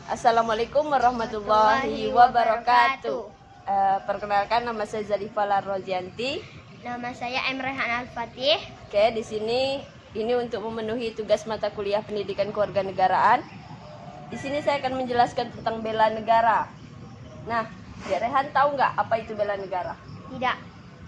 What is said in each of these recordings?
Assalamualaikum warahmatullahi wabarakatuh. Perkenalkan, nama saya Zarifah Rozianti. Nama saya Emrehan Al-Fatih. Oke, di sini ini untuk memenuhi tugas mata kuliah pendidikan kewarganegaraan. Di sini saya akan menjelaskan tentang bela negara. Nah, Rehan tahu nggak apa itu bela negara? Tidak.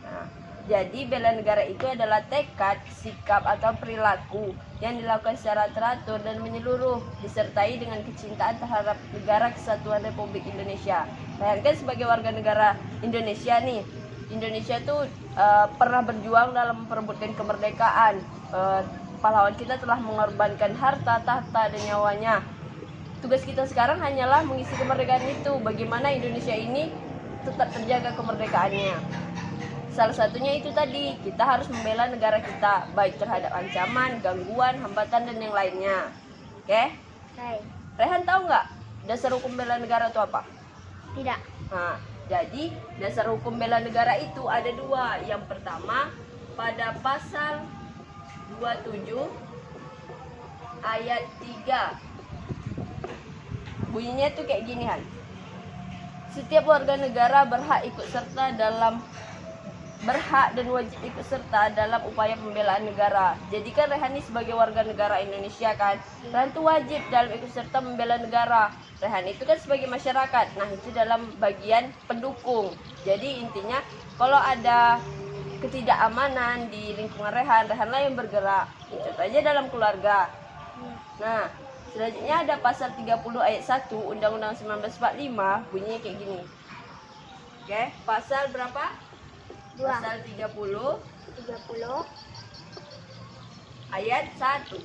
Nah, jadi bela negara itu adalah tekad, sikap atau perilaku yang dilakukan secara teratur dan menyeluruh, disertai dengan kecintaan terhadap negara kesatuan Republik Indonesia. Bayangkan sebagai warga negara Indonesia nih, Indonesia tuh pernah berjuang dalam memperebutkan kemerdekaan. Pahlawan kita telah mengorbankan harta, tahta, dan nyawanya. Tugas kita sekarang hanyalah mengisi kemerdekaan itu. Bagaimana Indonesia ini tetap terjaga kemerdekaannya. Salah satunya itu tadi, kita harus membela negara kita, baik terhadap ancaman, gangguan, hambatan, dan yang lainnya. Oke? Rehan tahu nggak dasar hukum bela negara itu apa? Tidak. Nah, jadi dasar hukum bela negara itu ada dua. Yang pertama, pada pasal 27 ayat 3. Bunyinya tuh kayak gini, Han. Setiap warga negara berhak dan wajib ikut serta dalam upaya pembelaan negara. Jadi kan Rehan ini sebagai warga negara Indonesia kan, Rehan itu wajib dalam ikut serta membela negara. Rehan itu kan sebagai masyarakat, nah itu dalam bagian pendukung. Jadi intinya kalau ada ketidakamanan di lingkungan Rehanlah yang bergerak. Contoh aja dalam keluarga. Nah, selanjutnya ada pasal 30 ayat 1 Undang-Undang 1945, bunyinya kayak gini. Oke, pasal berapa? Pasal 30 ayat 1.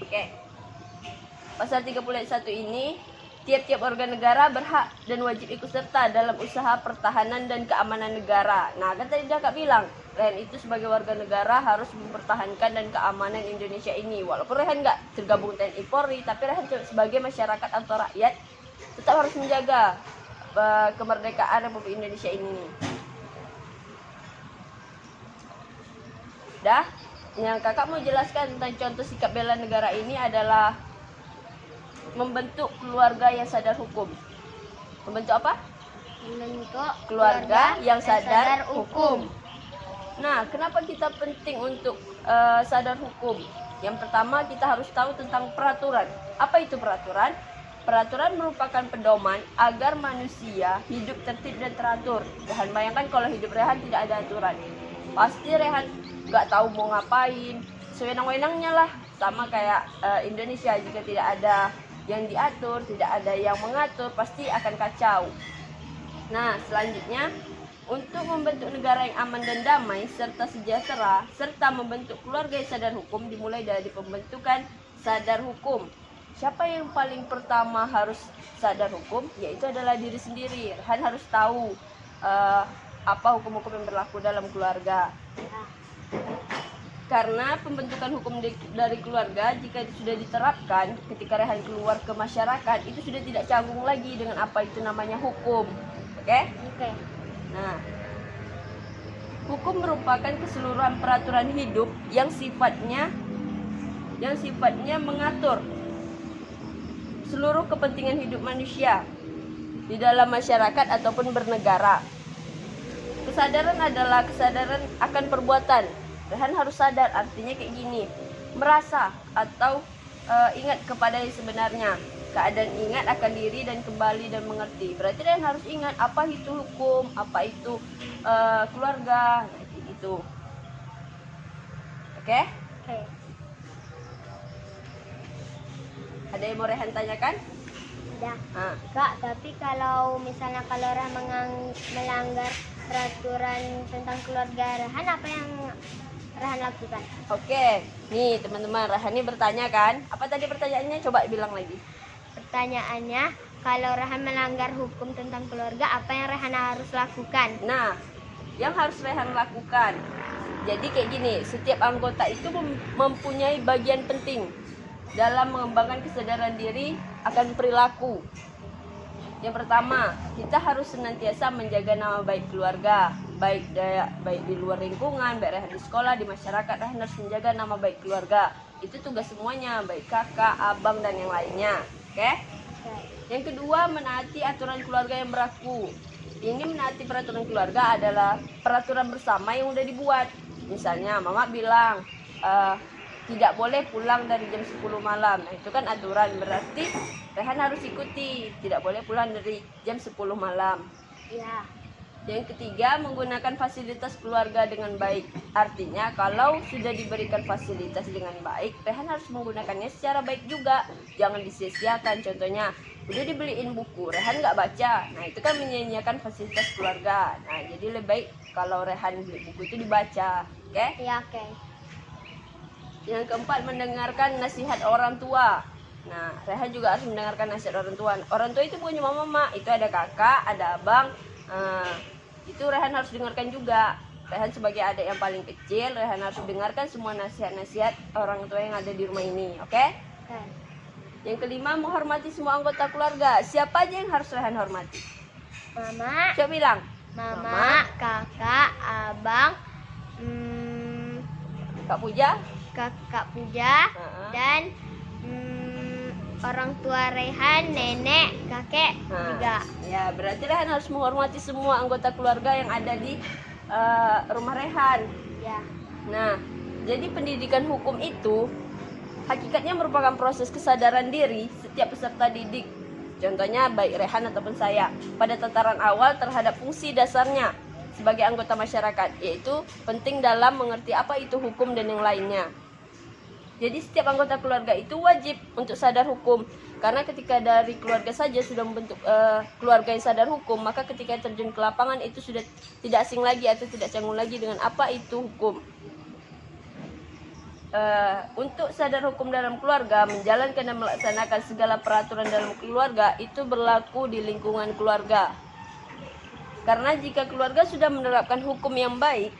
Oke. Pasal 30 ayat 1 ini, tiap-tiap warga negara berhak dan wajib ikut serta dalam usaha pertahanan dan keamanan negara. Nah, kan tadi Kakak bilang, Rehan itu sebagai warga negara harus mempertahankan dan keamanan Indonesia ini. Walaupun Rehan nggak tergabung TNI Polri, tapi Rehan sebagai masyarakat atau rakyat tetap harus menjaga kemerdekaan Republik Indonesia ini. Dah, yang kakak mau jelaskan tentang contoh sikap bela negara ini adalah membentuk keluarga yang sadar hukum. Membentuk apa? Membentuk keluarga yang sadar hukum. Nah, kenapa kita penting untuk sadar hukum? Yang pertama, kita harus tahu tentang peraturan. Apa itu peraturan? Peraturan merupakan pedoman agar manusia hidup tertib dan teratur. Rehan bayangkan kalau hidup Rehan tidak ada aturan. Pasti Rehan nggak tahu mau ngapain, sewenang-wenangnya lah. Sama kayak Indonesia, jika tidak ada yang diatur, tidak ada yang mengatur, pasti akan kacau. Nah, selanjutnya, untuk membentuk negara yang aman dan damai serta sejahtera, serta membentuk keluarga yang sadar hukum, dimulai dari pembentukan sadar hukum. Siapa yang paling pertama harus sadar hukum? Yaitu adalah diri sendiri. Rehan harus tahu apa hukum-hukum yang berlaku dalam keluarga. Karena pembentukan hukum dari keluarga, jika itu sudah diterapkan ketika Rehan keluar ke masyarakat, itu sudah tidak canggung lagi dengan apa itu namanya hukum. Oke? Nah, hukum merupakan keseluruhan peraturan hidup yang sifatnya mengatur seluruh kepentingan hidup manusia di dalam masyarakat ataupun bernegara. Kesadaran adalah kesadaran akan perbuatan. Rehan harus sadar, artinya kayak gini, merasa atau ingat kepada yang sebenarnya. Keadaan ingat akan diri dan kembali dan mengerti. Berarti Rehan harus ingat apa itu hukum, apa itu keluarga, gitu. Oke? Ada yang mau Rehan tanyakan? Tidak. Kak, tapi kalau misalnya Rehan melanggar peraturan tentang keluarga Rehan, apa yang Rehan lakukan? Oke, nih teman-teman, Rehan ini bertanya kan? Apa tadi pertanyaannya? Coba bilang lagi. Pertanyaannya, kalau Rehan melanggar hukum tentang keluarga, apa yang Rehan harus lakukan? Nah, yang harus Rehan lakukan, jadi kayak gini, setiap anggota itu mempunyai bagian penting dalam mengembangkan kesadaran diri akan perilaku. Yang pertama, kita harus senantiasa menjaga nama baik keluarga, baik di luar lingkungan, baik Rehan di sekolah, di masyarakat. Rehan harus menjaga nama baik keluarga. Itu tugas semuanya, baik kakak, abang, dan yang lainnya. Oke? Yang kedua, menaati aturan keluarga yang berlaku. Ini menaati peraturan keluarga adalah peraturan bersama yang udah dibuat. Misalnya mama bilang tidak boleh pulang dari jam 10 malam. Nah, itu kan aturan, berarti Rehan harus ikuti. Tidak boleh pulang dari jam 10 malam. Ya. Yang ketiga, menggunakan fasilitas keluarga dengan baik. Artinya kalau sudah diberikan fasilitas dengan baik, Rehan harus menggunakannya secara baik juga. Jangan disia-siakan. Contohnya, udah dibeliin buku, Rehan nggak baca. Nah, itu kan menyia-nyiakan fasilitas keluarga. Nah, jadi lebih baik kalau Rehan beli buku itu dibaca. Oke? Ya, oke. Yang keempat, mendengarkan nasihat orang tua. Nah, Rehan juga harus mendengarkan nasihat orang tua. Orang tua itu bukan cuma mama, itu ada kakak, ada abang. Itu Rehan harus dengarkan juga. Rehan sebagai adik yang paling kecil, Rehan harus dengarkan semua nasihat-nasihat orang tua yang ada di rumah ini. Oke? Oke. Yang kelima, menghormati semua anggota keluarga. Siapa aja yang harus Rehan hormati? Mama, Coba bilang. mama, kakak, abang, Kak Puja. kakak Puja, dan orang tua Rehan, nenek, kakek juga. Ya, berarti Rehan harus menghormati semua anggota keluarga yang ada di rumah Rehan. Ya. Nah, jadi pendidikan hukum itu hakikatnya merupakan proses kesadaran diri setiap peserta didik. Contohnya baik Rehan ataupun saya pada tataran awal terhadap fungsi dasarnya sebagai anggota masyarakat, yaitu penting dalam mengerti apa itu hukum dan yang lainnya. Jadi setiap anggota keluarga itu wajib untuk sadar hukum, karena ketika dari keluarga saja sudah membentuk keluarga yang sadar hukum, maka ketika terjun ke lapangan itu sudah tidak asing lagi atau tidak canggung lagi dengan apa itu hukum. Untuk sadar hukum dalam keluarga, menjalankan dan melaksanakan segala peraturan dalam keluarga itu berlaku di lingkungan keluarga. Karena jika keluarga sudah menerapkan hukum yang baik,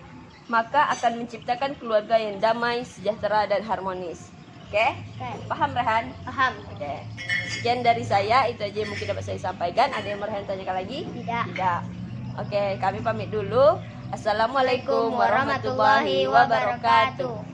maka akan menciptakan keluarga yang damai, sejahtera, dan harmonis. Oke? Paham, Rehan? Paham. Oke. Sekian dari saya, itu aja yang mungkin dapat saya sampaikan. Ada yang mau Rehan tanyakan lagi? Tidak. Tidak. Oke, kami pamit dulu. Assalamualaikum warahmatullahi wabarakatuh.